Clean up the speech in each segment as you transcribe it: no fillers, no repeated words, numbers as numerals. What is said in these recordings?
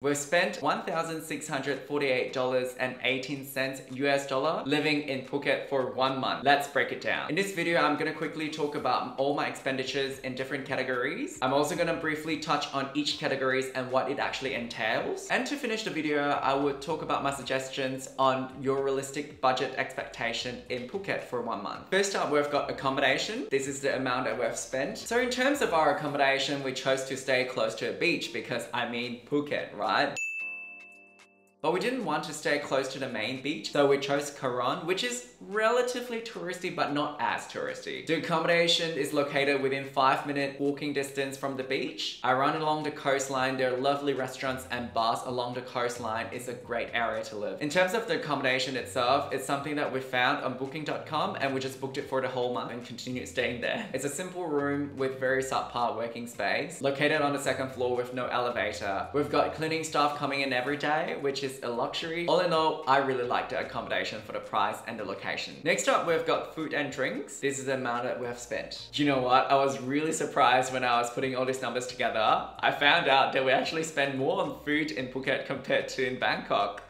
We've spent $1,648.18 US dollar living in Phuket for 1 month. Let's break it down. In this video, I'm gonna quickly talk about all my expenditures in different categories. I'm also gonna briefly touch on each categories and what it actually entails. And to finish the video, I would talk about my suggestions on your realistic budget expectation in Phuket for 1 month. First up, we've got accommodation. This is the amount that we've spent. So in terms of our accommodation, we chose to stay close to a beach because Phuket, right? But we didn't want to stay close to the main beach, so we chose Karon, which is relatively touristy but not as touristy. The accommodation is located within 5-minute walking distance from the beach. I run along the coastline. There are lovely restaurants and bars along the coastline. It's a great area to live. In terms of the accommodation itself, it's something that we found on booking.com and we just booked it for the whole month and continued staying there. It's a simple room with very subpar working space, located on the 2nd floor with no elevator. We've got cleaning staff coming in every day, which is a luxury. All in all, I really like the accommodation for the price and the location. Next up, we've got food and drinks. This is the amount that we have spent. Do you know what? I was really surprised when I was putting all these numbers together. I found out that we actually spend more on food in Phuket compared to in Bangkok.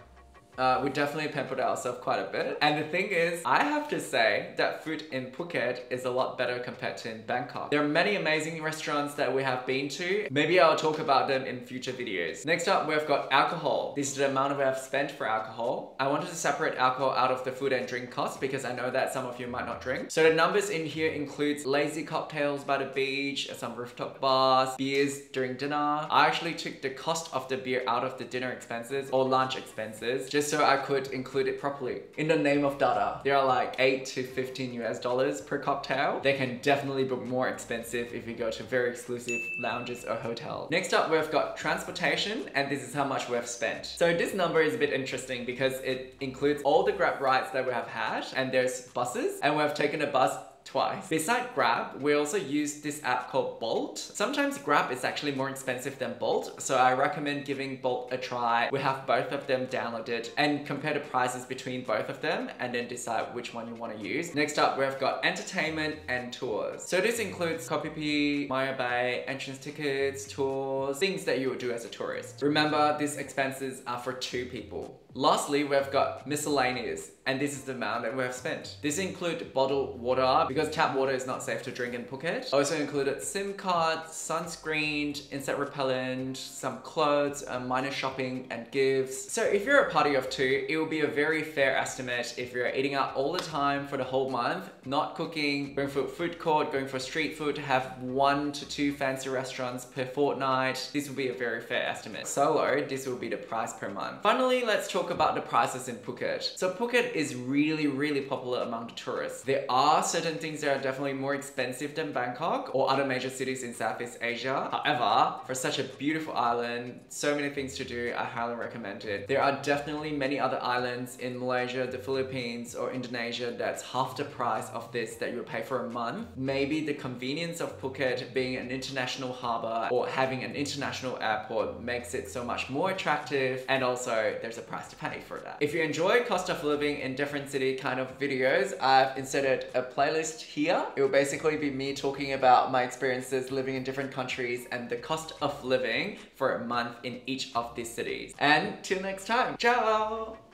We definitely pampered ourselves quite a bit. And the thing is, I have to say that food in Phuket is a lot better compared to in Bangkok. There are many amazing restaurants that we have been to. Maybe I'll talk about them in future videos. Next up, we've got alcohol. This is the amount we have spent for alcohol. I wanted to separate alcohol out of the food and drink costs because I know that some of you might not drink. So the numbers in here includes lazy cocktails by the beach, some rooftop bars, beers during dinner. I actually took the cost of the beer out of the dinner expenses or lunch expenses, just so I could include it properly. In the name of data, they are like 8 to 15 US dollars per cocktail. They can definitely be more expensive if you go to very exclusive lounges or hotels. Next up, we've got transportation, and this is how much we've spent. So this number is a bit interesting because it includes all the Grab rides that we have had, and there's buses, and we've taken a bus twice. Besides Grab, we also use this app called Bolt. Sometimes Grab is actually more expensive than Bolt, so I recommend giving Bolt a try. We have both of them downloaded and compare the prices between both of them and then decide which one you want to use. Next up, we've got entertainment and tours. So this includes Koh Phi Phi, Maya Bay, entrance tickets, tours, things that you would do as a tourist. Remember, these expenses are for 2 people. Lastly, we've got miscellaneous, and this is the amount that we have spent. This includes bottled water because tap water is not safe to drink in Phuket. Also included SIM card, sunscreen, insect repellent, some clothes, minor shopping and gifts. So if you're a party of 2, it will be a very fair estimate if you're eating out all the time for the whole month, not cooking, going for food court, going for street food, have 1 to 2 fancy restaurants per fortnight. This will be a very fair estimate. Solo, this will be the price per month. Finally, let's talk about the prices in Phuket. So Phuket is really popular among the tourists. There are certain things that are definitely more expensive than Bangkok or other major cities in Southeast Asia. However, for such a beautiful island, so many things to do, I highly recommend it. There are definitely many other islands in Malaysia, the Philippines, or Indonesia that's half the price of this that you'll pay for a month. Maybe the convenience of Phuket being an international harbor or having an international airport makes it so much more attractive, and also there's a price to pay for that. If you enjoy cost of living in different city kind of videos, I've inserted a playlist here. It will basically be me talking about my experiences living in different countries and the cost of living for a month in each of these cities. And till next time, ciao!